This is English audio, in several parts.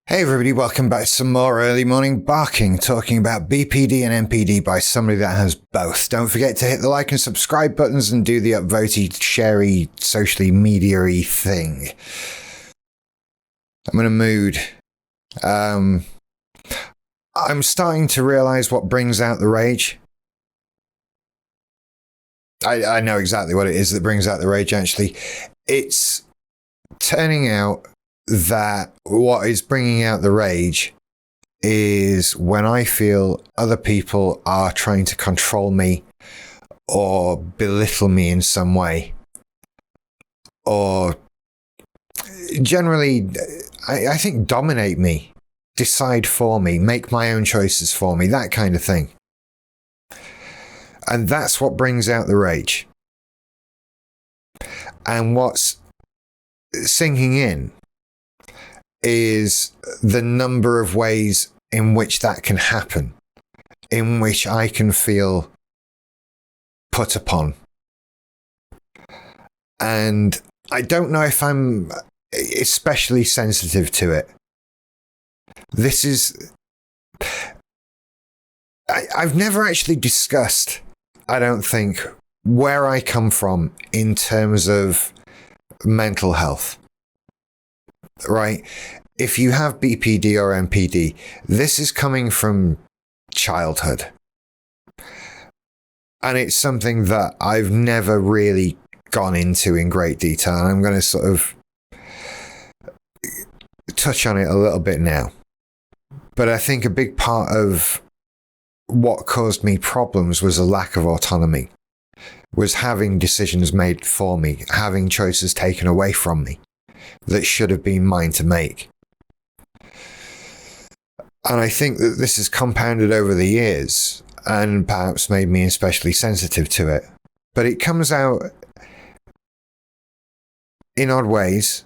Hey everybody, welcome back to some more early morning barking, talking about BPD and NPD by somebody that has both. Don't forget to hit the like and subscribe buttons and do the upvotey, sharey, socially media-y thing. I'm in a mood. I'm starting to realize what brings out the rage. I know exactly what it is that brings out the rage, actually. It's turning out that what is bringing out the rage is when I feel other people are trying to control me or belittle me in some way, or generally, I think dominate me, decide for me, make my own choices for me, that kind of thing. And that's what brings out the rage. And what's sinking in is the number of ways in which that can happen, in which I can feel put upon. And I don't know if I'm especially sensitive to it. This is... I've never actually discussed, I don't think, where I come from in terms of mental health. Right? If you have BPD or NPD, this is coming from childhood. And it's something that I've never really gone into in great detail. And I'm going to sort of touch on it a little bit now. But I think a big part of what caused me problems was a lack of autonomy, was having decisions made for me, having choices taken away from me that should have been mine to make. And I think that this has compounded over the years and perhaps made me especially sensitive to it. But it comes out in odd ways.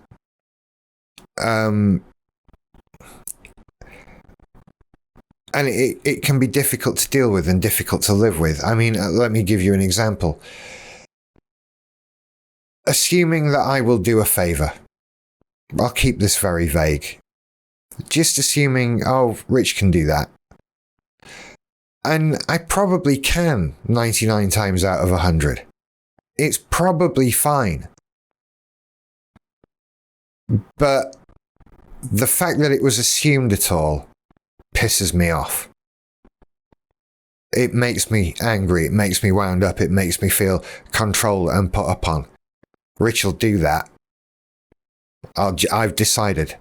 And it can be difficult to deal with and difficult to live with. I mean, let me give you an example. Assuming that I will do a favour. I'll keep this very vague. Just assuming, oh, Rich can do that. And I probably can 99 times out of 100. It's probably fine. But the fact that it was assumed at all pisses me off. It makes me angry. It makes me wound up. It makes me feel controlled and put upon. Rich will do that. I've decided.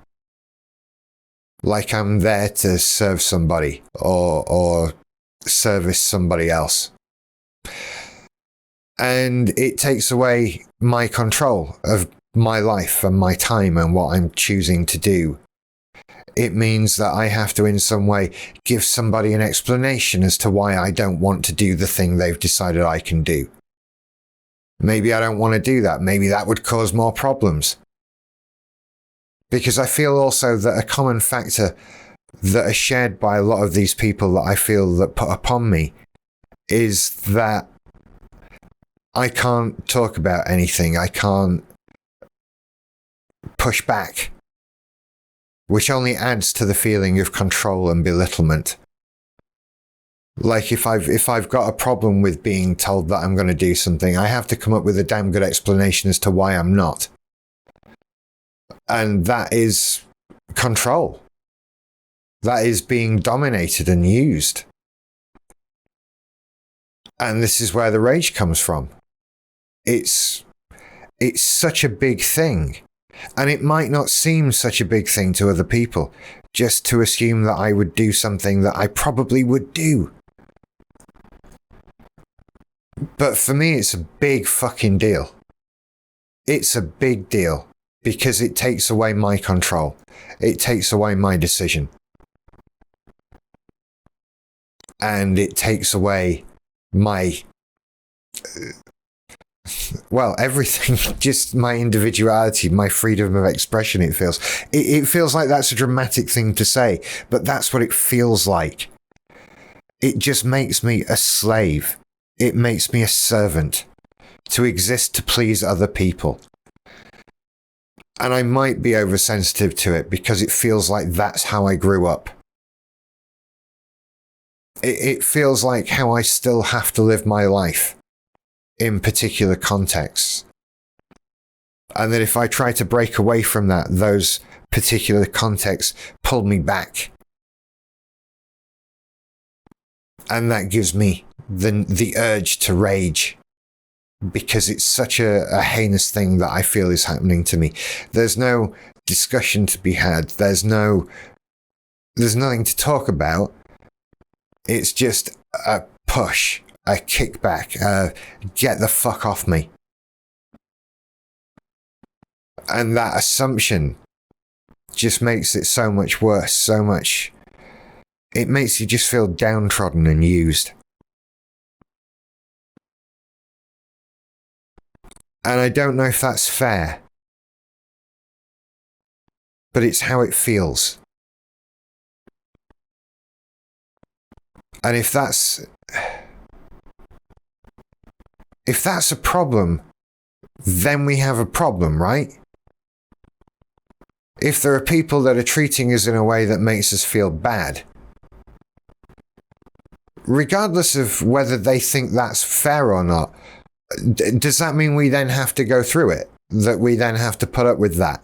Like I'm there to serve somebody or service somebody else. And it takes away my control of my life and my time and what I'm choosing to do. It means that I have to in some way give somebody an explanation as to why I don't want to do the thing they've decided I can do. Maybe I don't want to do that. Maybe that would cause more problems. Because I feel also that a common factor that is shared by a lot of these people that I feel that put upon me is that I can't talk about anything. I can't push back, which only adds to the feeling of control and belittlement. Like if I've got a problem with being told that I'm going to do something, I have to come up with a damn good explanation as to why I'm not. And that is control. That is being dominated and used. And this is where the rage comes from. It's such a big thing. And it might not seem such a big thing to other people, just to assume that I would do something that I probably would do. But for me, it's a big fucking deal. It's a big deal. Because it takes away my control. It takes away my decision. And it takes away my... well, everything. Just my individuality, my freedom of expression, it feels. It feels like that's a dramatic thing to say, but that's what it feels like. It just makes me a slave. It makes me a servant. to exist to please other people. And I might be oversensitive to it because it feels like that's how I grew up. It feels like how I still have to live my life in particular contexts. And that if I try to break away from that, those particular contexts pull me back. And that gives me the urge to rage, because it's such a heinous thing that I feel is happening to me. There's no discussion to be had. There's nothing to talk about. It's just a push, a kickback, get the fuck off me. And that assumption just makes it so much worse, it makes you just feel downtrodden and used. And I don't know if that's fair, but it's how it feels. And if that's a problem, then we have a problem, right? If there are people that are treating us in a way that makes us feel bad, regardless of whether they think that's fair or not, does that mean we then have to go through it? That we then have to put up with that?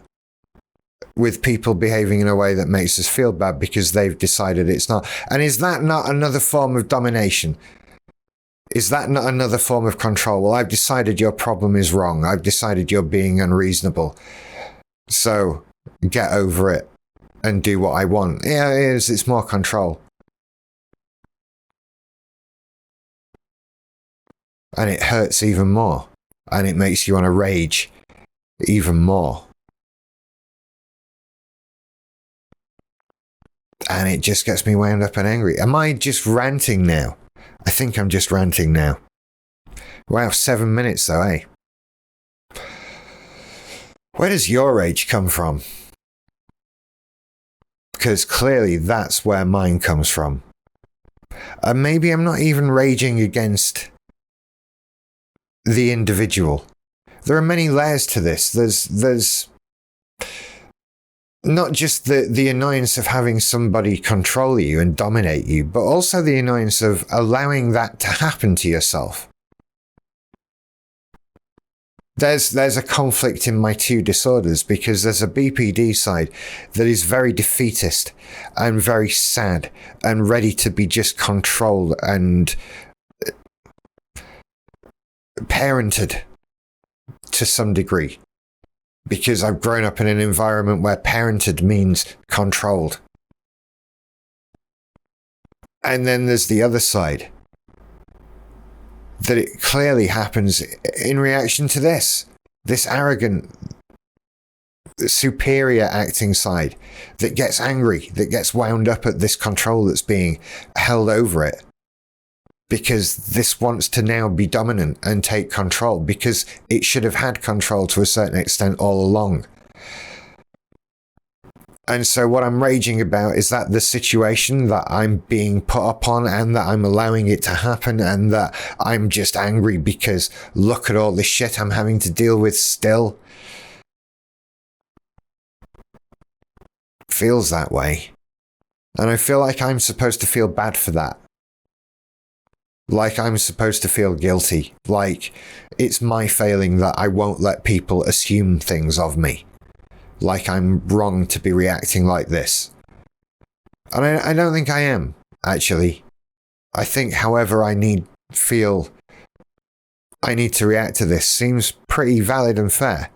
With people behaving in a way that makes us feel bad because they've decided it's not? And is that not another form of domination? Is that not another form of control? Well, I've decided your problem is wrong. I've decided you're being unreasonable. So get over it and do what I want. Yeah, it is. It's more control. And it hurts even more. And it makes you want to rage even more. And it just gets me wound up and angry. Am I just ranting now? I think I'm just ranting now. Wow, 7 minutes though, eh? Where does your rage come from? Because clearly that's where mine comes from. And maybe I'm not even raging against the individual. There are many layers to this. There's not just the annoyance of having somebody control you and dominate you, but also the annoyance of allowing that to happen to yourself. There's a conflict in my two disorders, because there's a BPD side that is very defeatist and very sad and ready to be just controlled and parented to some degree, because I've grown up in an environment where parented means controlled. And then there's the other side, that it clearly happens in reaction to this arrogant, superior acting side that gets angry, that gets wound up at this control that's being held over it, because this wants to now be dominant and take control, because it should have had control to a certain extent all along. And so what I'm raging about is that the situation that I'm being put upon, and that I'm allowing it to happen, and that I'm just angry because look at all this shit I'm having to deal with still. Feels that way. And I feel like I'm supposed to feel bad for that. Like I'm supposed to feel guilty. Like it's my failing that I won't let people assume things of me. Like I'm wrong to be reacting like this. And I don't think I am, actually. I think however I need to react to this seems pretty valid and fair.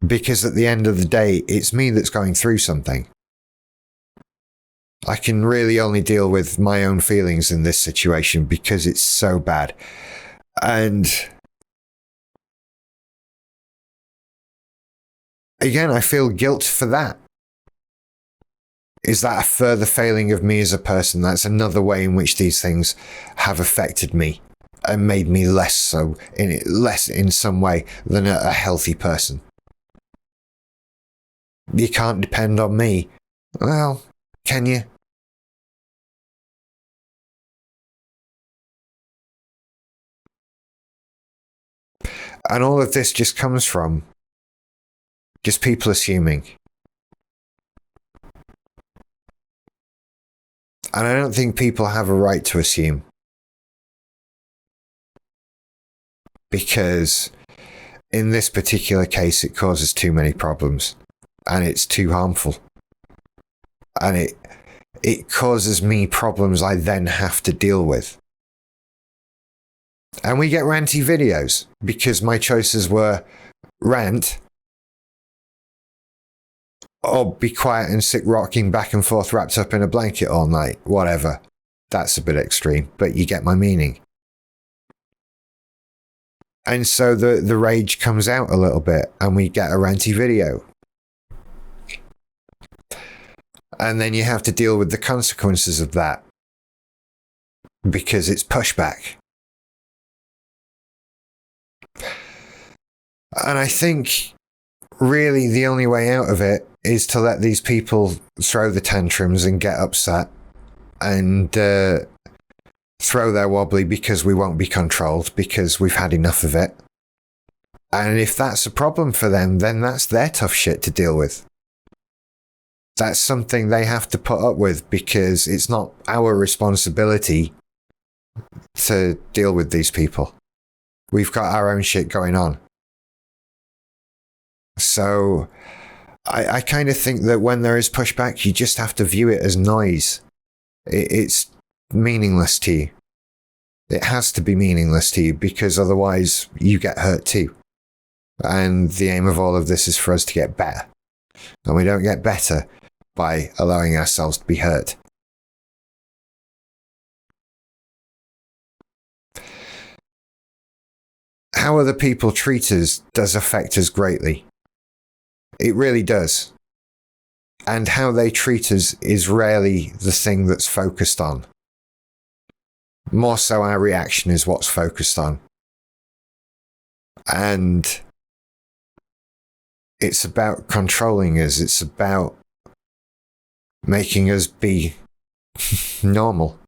Because at the end of the day, it's me that's going through something. I can really only deal with my own feelings in this situation because it's so bad. And again, I feel guilt for that. Is that a further failing of me as a person? That's another way in which these things have affected me and made me less in some way than a healthy person. You can't depend on me. Well, can you? And all of this just comes from just people assuming. And I don't think people have a right to assume. Because in this particular case, it causes too many problems. And it's too harmful. And it causes me problems I then have to deal with. And we get ranty videos because my choices were rant or be quiet and sit rocking back and forth wrapped up in a blanket all night, whatever. That's a bit extreme, but you get my meaning. And so the rage comes out a little bit and we get a ranty video. And then you have to deal with the consequences of that because it's pushback. And I think really the only way out of it is to let these people throw the tantrums and get upset and throw their wobbly because we won't be controlled because we've had enough of it. And if that's a problem for them, then that's their tough shit to deal with. That's something they have to put up with because it's not our responsibility to deal with these people. We've got our own shit going on. So I kind of think that when there is pushback, you just have to view it as noise. It's meaningless to you. It has to be meaningless to you because otherwise you get hurt too. And the aim of all of this is for us to get better. And we don't get better by allowing ourselves to be hurt. How other people treat us does affect us greatly. It really does. And how they treat us is rarely the thing that's focused on. More so our reaction is what's focused on. And it's about controlling us. It's about making us be normal.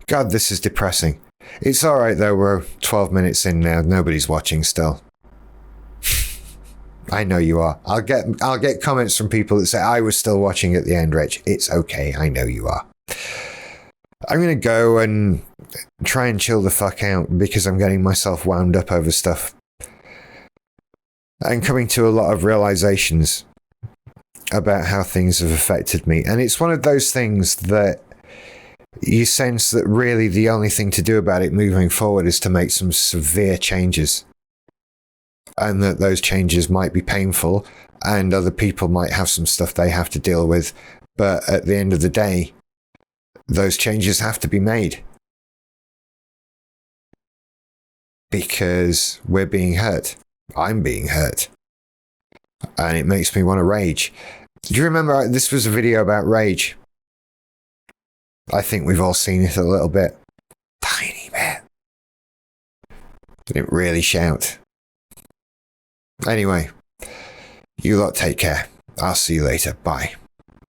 God, this is depressing. It's alright though, we're 12 minutes in now. Nobody's watching still. I know you are. I'll get comments from people that say, I was still watching at the end, Rich. It's okay. I know you are. I'm going to go and try and chill the fuck out because I'm getting myself wound up over stuff. And coming to a lot of realizations about how things have affected me. And it's one of those things that you sense that really the only thing to do about it moving forward is to make some severe changes. And that those changes might be painful and other people might have some stuff they have to deal with. But at the end of the day, those changes have to be made. Because we're being hurt. I'm being hurt. And it makes me want to rage. Do you remember this was a video about rage? I think we've all seen it a little bit. Tiny bit. Didn't really shout. Anyway, you lot take care. I'll see you later. Bye.